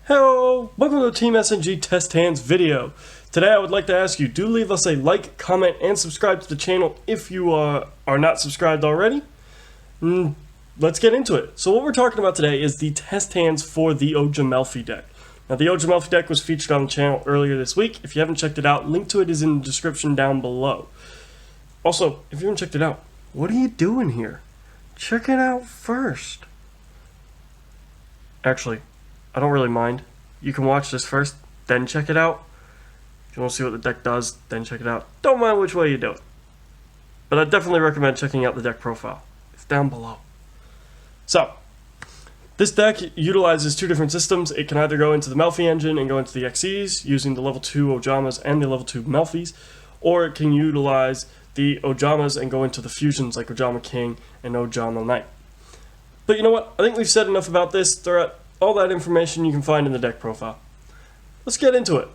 Hello, welcome to Team SNG Test Hands video. Today I would like to ask you, do leave us a like, comment, and subscribe to the channel if you are not subscribed already. Let's get into it. So what we're talking about today is the test hands for the OjaMelffy deck. Now the OjaMelffy deck was featured on the channel earlier this week. If you haven't checked it out, link to it is in the description down below. Also, if you haven't checked it out, what are you doing here? Check it out first. Actually, I don't really mind. You can watch this first, then check it out. If you want to see what the deck does, then check it out. Don't mind which way you do it. But I definitely recommend checking out the deck profile. It's down below. So, this deck utilizes two different systems. It can either go into the Melffy engine and go into the XEs using the level 2 Ojamas and the level 2 Melffys, or it can utilize the Ojamas and go into the fusions like Ojama King and Ojama Knight. But you know what? I think we've said enough about this. All that information you can find in the deck profile. Let's get into it.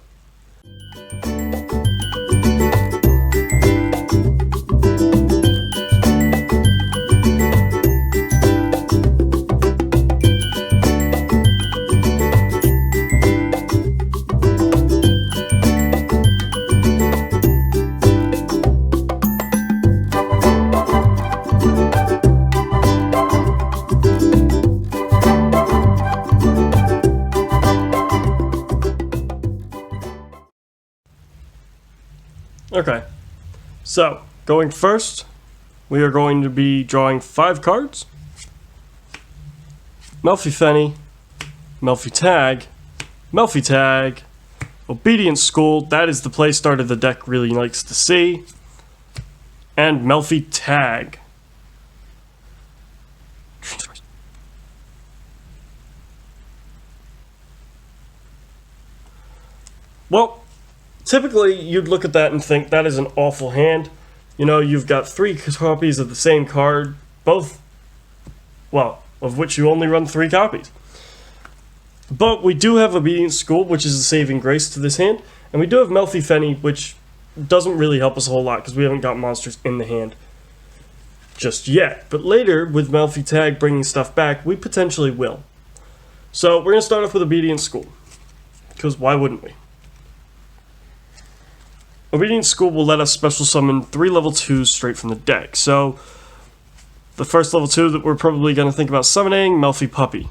Okay, so going first, we are going to be drawing 5 cards. Melffy, Melffy Tag, Obedience School, that is the play starter the deck really likes to see, and Melffy Tag. Well, typically, you'd look at that and think that is an awful hand. You know, you've got 3 copies of the same card, of which you only run 3 copies. But we do have Obedience School, which is a saving grace to this hand, and we do have Melffy, which doesn't really help us a whole lot because we haven't got monsters in the hand just yet. But later, with Melffy Tag bringing stuff back, we potentially will. So we're going to start off with Obedience School, because why wouldn't we? Obedience School will let us special summon 3 level 2s straight from the deck. So, the first level 2 that we're probably going to think about summoning, Melffy Puppy.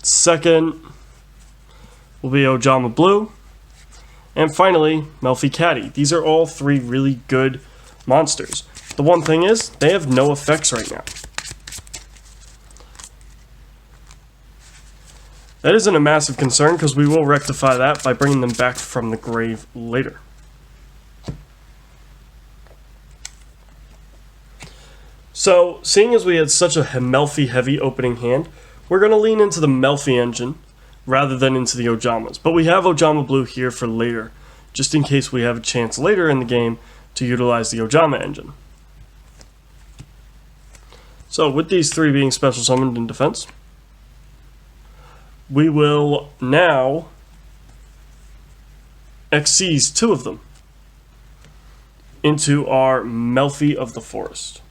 Second will be Ojama Blue. And finally, Melffy Caddy. These are all 3 really good monsters. The one thing is, they have no effects right now. That isn't a massive concern because we will rectify that by bringing them back from the grave later. So, seeing as we had such a Melffy heavy opening hand, we're going to lean into the Melffy engine rather than into the Ojamas. But we have Ojama Blue here for later, just in case we have a chance later in the game to utilize the Ojama engine. So, with these 3 being special summoned in defense, we will now XCs 2 of them into our Melffy of the Forest.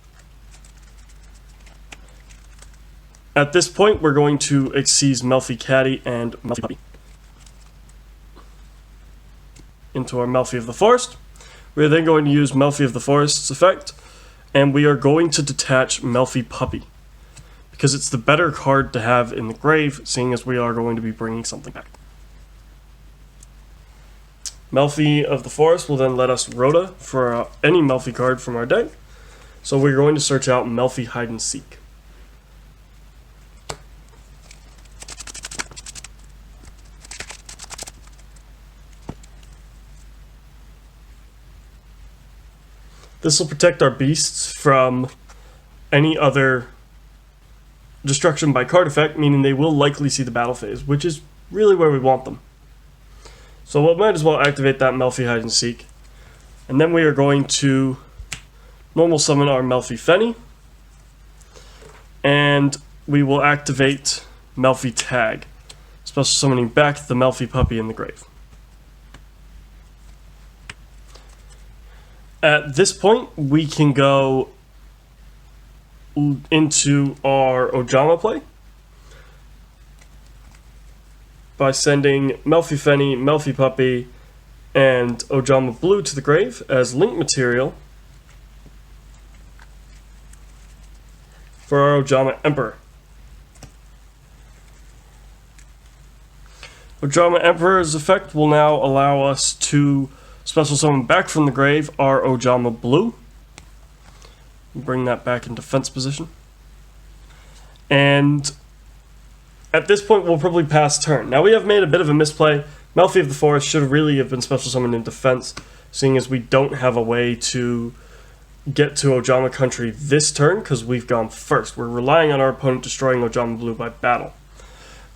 At this point, we're going to XCs Melffy Caddy and Melffy Puppy into our Melffy of the Forest. We're then going to use Melffy of the Forest's effect, and we are going to detach Melffy Puppy, because it's the better card to have in the grave, seeing as we are going to be bringing something back. Melffy of the Forest will then let us Rhoda for any Melffy card from our deck, so we're going to search out Melffy Hide and Seek. This will protect our beasts from any other destruction by card effect, meaning they will likely see the battle phase, which is really where we want them. So we might as well activate that Melffy Hide and Seek. And then we are going to normal summon our Melffy, and we will activate Melffy Tag, special summoning back the Melffy Puppy in the grave. At this point, we can go into our Ojama play. by sending Melffy Fenny, Melffy Puppy, and Ojama Blue to the grave as link material for our Ojama Emperor. Ojama Emperor's effect will now allow us to special summon back from the grave our Ojama Blue. Bring that back in defense position. And at this point, we'll probably pass turn. Now, we have made a bit of a misplay. Melffy of the Forest should really have been special summoned in defense, seeing as we don't have a way to get to Ojama country this turn because we've gone first. We're relying on our opponent destroying Ojama Blue by battle.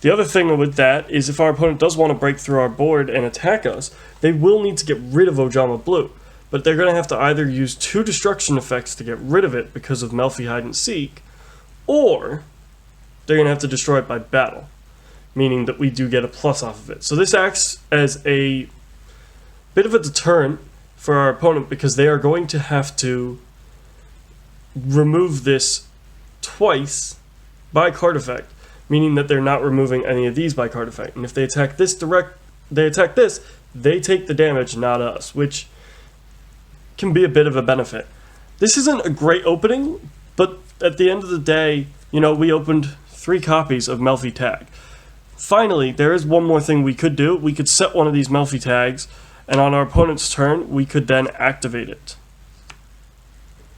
The other thing with that is if our opponent does want to break through our board and attack us, they will need to get rid of Ojama Blue. But they're going to have to either use 2 destruction effects to get rid of it because of Melffy Hide and Seek, or they're going to have to destroy it by battle, meaning that we do get a plus off of it. So this acts as a bit of a deterrent for our opponent because they are going to have to remove this twice by card effect, meaning that they're not removing any of these by card effect. And if they attack this they take the damage, not us, which can be a bit of a benefit. This isn't a great opening, but at the end of the day, you know, we opened 3 copies of Melffy Tag. Finally, there is one more thing we could do. We could set one of these Melffy Tags, and on our opponent's turn, we could then activate it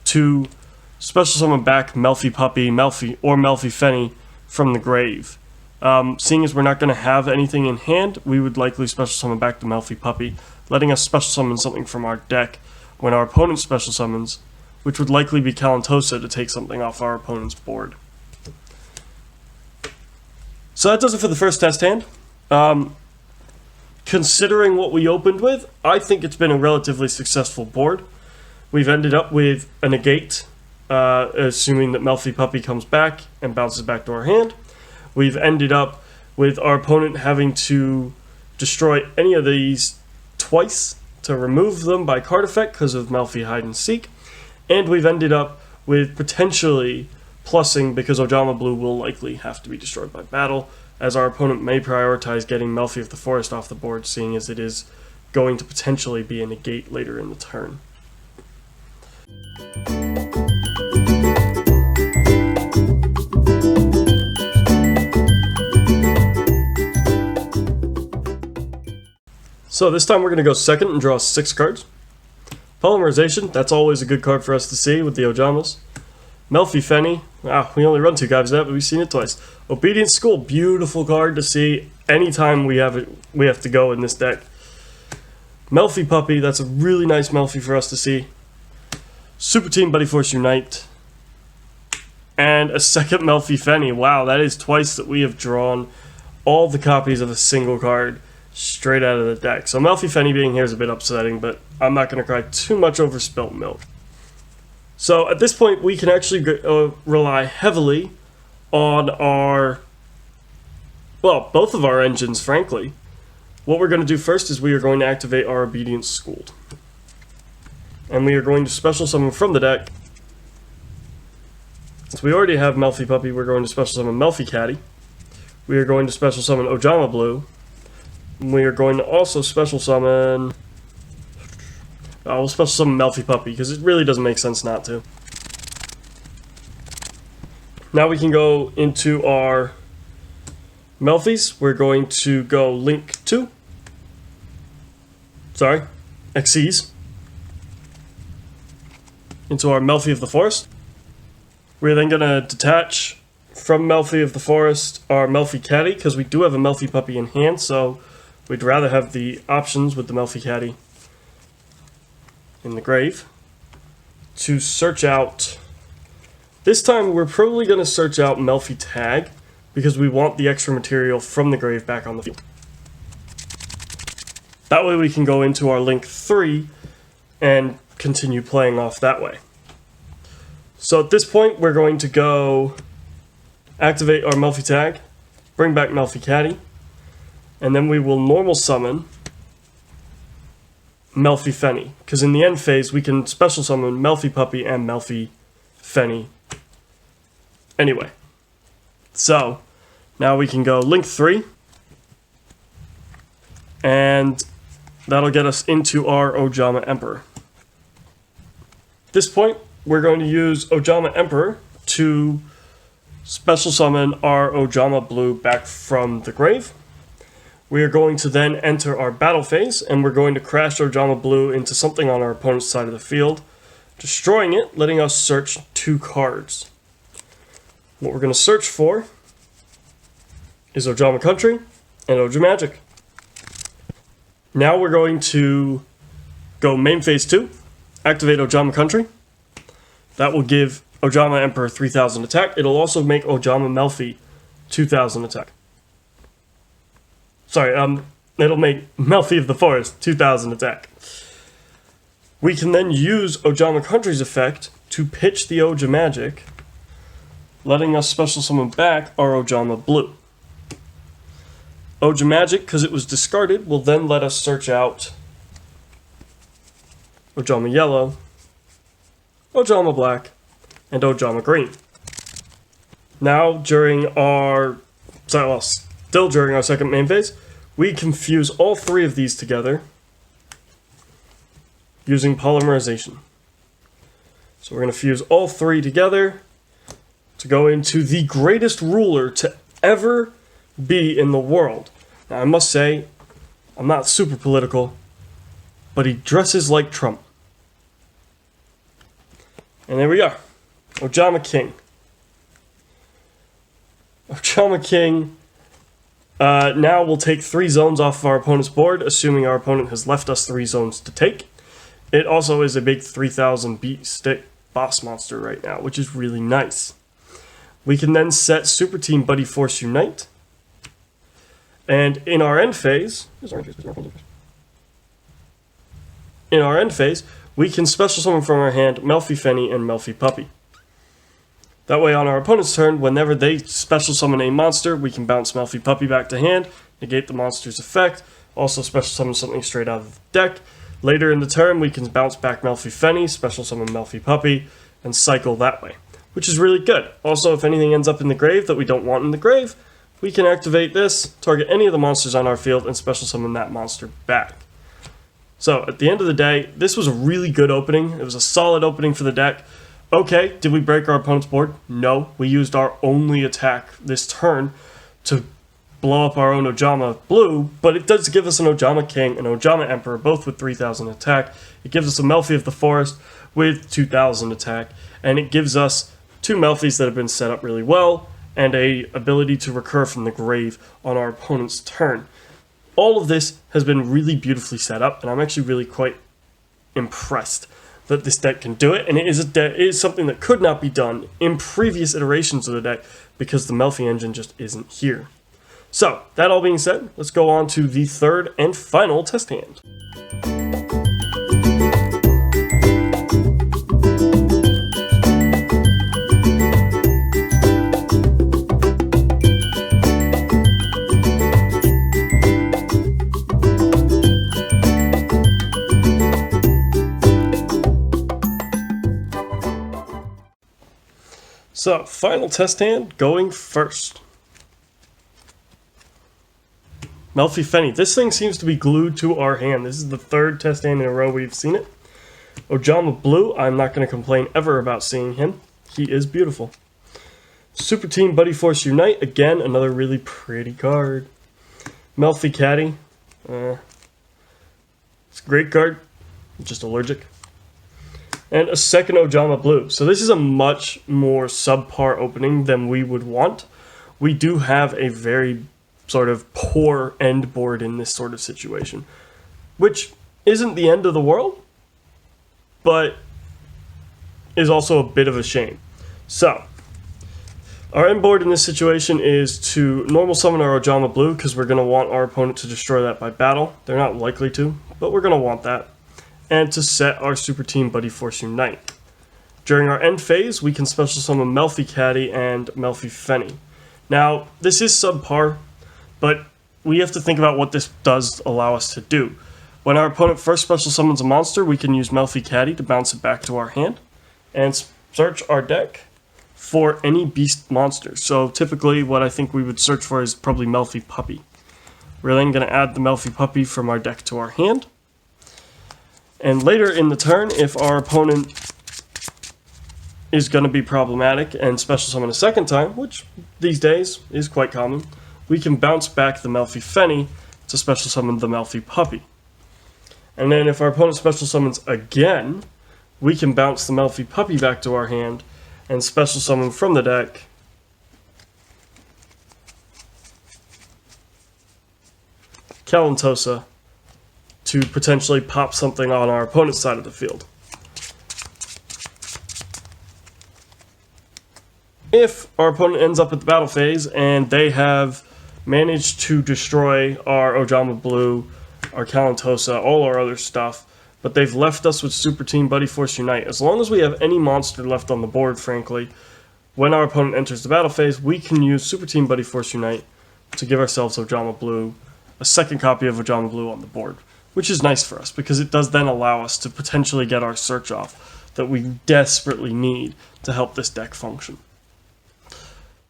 to special summon back Melffy Puppy, Melffy, or Melffy Fenny from the grave. Seeing as we're not going to have anything in hand, we would likely special summon back the Melffy Puppy, letting us special summon something from our deck when our opponent special summons, which would likely be Kalantosa to take something off our opponent's board. So that does it for the first test hand. Considering what we opened with, I think it's been a relatively successful board. We've ended up with a negate, assuming that Melffy Puppy comes back and bounces back to our hand. We've ended up with our opponent having to destroy any of these twice to remove them by card effect because of Melffy Hide and Seek. And we've ended up with potentially plussing because Ojama Blue will likely have to be destroyed by battle, as our opponent may prioritize getting Melffy of the Forest off the board, seeing as it is going to potentially be a negate later in the turn. So this time we're going to go second and draw 6 cards. Polymerization, that's always a good card for us to see with the Ojamas. Melffy Fenny, we only run 2 copies of that, but we've seen it twice. Obedient School, beautiful card to see anytime we have to go in this deck. Melffy Puppy, that's a really nice Melffy for us to see. Super Team Buddy Force Unite. And a second Melffy Fenny. Wow, that is twice that we have drawn all the copies of a single card straight out of the deck. So Melffy Fenny being here is a bit upsetting, but I'm not going to cry too much over spilt milk. So at this point, we can actually rely heavily on both of our engines, frankly. What we're going to do first is we are going to activate our Obedient Schooled. And we are going to special summon from the deck. Since we already have Melffy Puppy, we're going to special summon Melffy Caddy. We are going to special summon Ojama Blue. We are going to also special summon... we'll special summon Melffy Puppy, because it really doesn't make sense not to. Now we can go into our Melffys. We're going to go Link 2. Sorry, Xyz. Into our Melffy of the Forest. We're then going to detach from Melffy of the Forest our Melffy Caddy, because we do have a Melffy Puppy in hand, so we'd rather have the options with the Melffy Caddy in the grave to search out. This time we're probably going to search out Melffy Tag because we want the extra material from the grave back on the field. That way we can go into our Link 3 and continue playing off that way. So at this point we're going to go activate our Melffy Tag, bring back Melffy Caddy, and then we will normal summon Melffy Fenny, because in the end phase we can special summon Melffy Puppy and Melffy Fenny anyway. So now we can go Link 3, And that'll get us into our Ojama Emperor. At this point, we're going to use Ojama Emperor to special summon our Ojama Blue back from the grave. We are going to then enter our battle phase, and we're going to crash Ojama Blue into something on our opponent's side of the field, destroying it, letting us search 2 cards. What we're going to search for is Ojama Country and Ojamagic. Now we're going to go main phase 2, activate Ojama Country. That will give Ojama Emperor 3000 attack. It'll also make OjaMelffy 2000 attack. Sorry, it'll make Melffy of the Forest 2000 attack. We can then use Ojama Country's effect to pitch the Ojamagic, letting us special summon back our Ojama Blue. Ojamagic, because it was discarded, will then let us search out Ojama Yellow, Ojama Black, and Ojama Green. Now, still during our second main phase, we can fuse all 3 of these together using polymerization. So we're going to fuse all 3 together to go into the greatest ruler to ever be in the world. Now, I must say, I'm not super political, but he dresses like Trump. And there we are. Ojama King. Ojama King now we'll take 3 zones off of our opponent's board, assuming our opponent has left us 3 zones to take. It also is a big 3000 beat stick boss monster right now, which is really nice. We can then set Super Team Buddy Force Unite. And in our end phase, we can special summon from our hand Melffy Fenny and Melffy Puppy. That way on our opponent's turn, whenever they special summon a monster, we can bounce Melffy Puppy back to hand, negate the monster's effect, also special summon something straight out of the deck. Later in the turn, we can bounce back Melffy Fenny, special summon Melffy Puppy, and cycle that way, which is really good. Also, if anything ends up in the grave that we don't want in the grave, we can activate this, target any of the monsters on our field, and special summon that monster back. So, at the end of the day, this was a really good opening. It was a solid opening for the deck. Okay, did we break our opponent's board? No, we used our only attack this turn to blow up our own Ojama Blue, but it does give us an Ojama King and Ojama Emperor, both with 3000 attack. It gives us a Melffy of the Forest with 2000 attack, and it gives us 2 Melffys that have been set up really well, and a ability to recur from the grave on our opponent's turn. All of this has been really beautifully set up, and I'm actually really quite impressed that this deck can do it, and it is something that could not be done in previous iterations of the deck because the Melffy engine just isn't here. So, that all being said, let's go on to the 3rd and final test hand. So, final test hand, going first. Melffy Fenny. This thing seems to be glued to our hand. This is the 3rd test hand in a row we've seen it. Ojama Blue, I'm not going to complain ever about seeing him. He is beautiful. Super Team Buddy Force Unite. Again, another really pretty card. Melffy Caddy. It's a great card. I'm just allergic. And a second Ojama Blue. So this is a much more subpar opening than we would want. We do have a very sort of poor end board in this sort of situation, which isn't the end of the world, but is also a bit of a shame. So, our end board in this situation is to normal summon our Ojama Blue, because we're going to want our opponent to destroy that by battle. They're not likely to, but we're going to want that. And to set our Super Team Buddy Force Unite. During our end phase, we can special summon Melffy Caddy and Melffy Fenny. Now, this is subpar, but we have to think about what this does allow us to do. When our opponent first special summons a monster, we can use Melffy Caddy to bounce it back to our hand and search our deck for any beast monster. So typically what I think we would search for is probably Melffy Puppy. We're then going to add the Melffy puppy from our deck to our hand. And later in the turn, if our opponent is going to be problematic and special summon a second time, which these days is quite common, we can bounce back the Melffy Fenny to special summon the Melffy puppy. And then if our opponent special summons again, we can bounce the Melffy puppy back to our hand and special summon from the deck Calantosa to potentially pop something on our opponent's side of the field. If our opponent ends up at the battle phase and they have managed to destroy our Ojama Blue, our Calantosa, all our other stuff, but they've left us with Super Team Buddy Force Unite, as long as we have any monster left on the board, frankly, when our opponent enters the battle phase, we can use Super Team Buddy Force Unite to give ourselves Ojama Blue, a second copy of Ojama Blue on the board, which is nice for us because it does then allow us to potentially get our search off that we desperately need to help this deck function.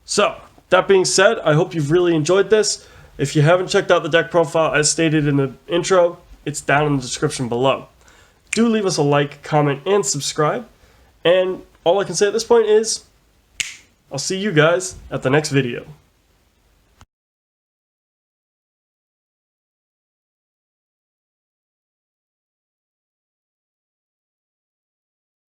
So, that being said, I hope you've really enjoyed this. If you haven't checked out the deck profile as stated in the intro, it's down in the description below. Do leave us a like, comment, and subscribe. And all I can say at this point is, I'll see you guys at the next video.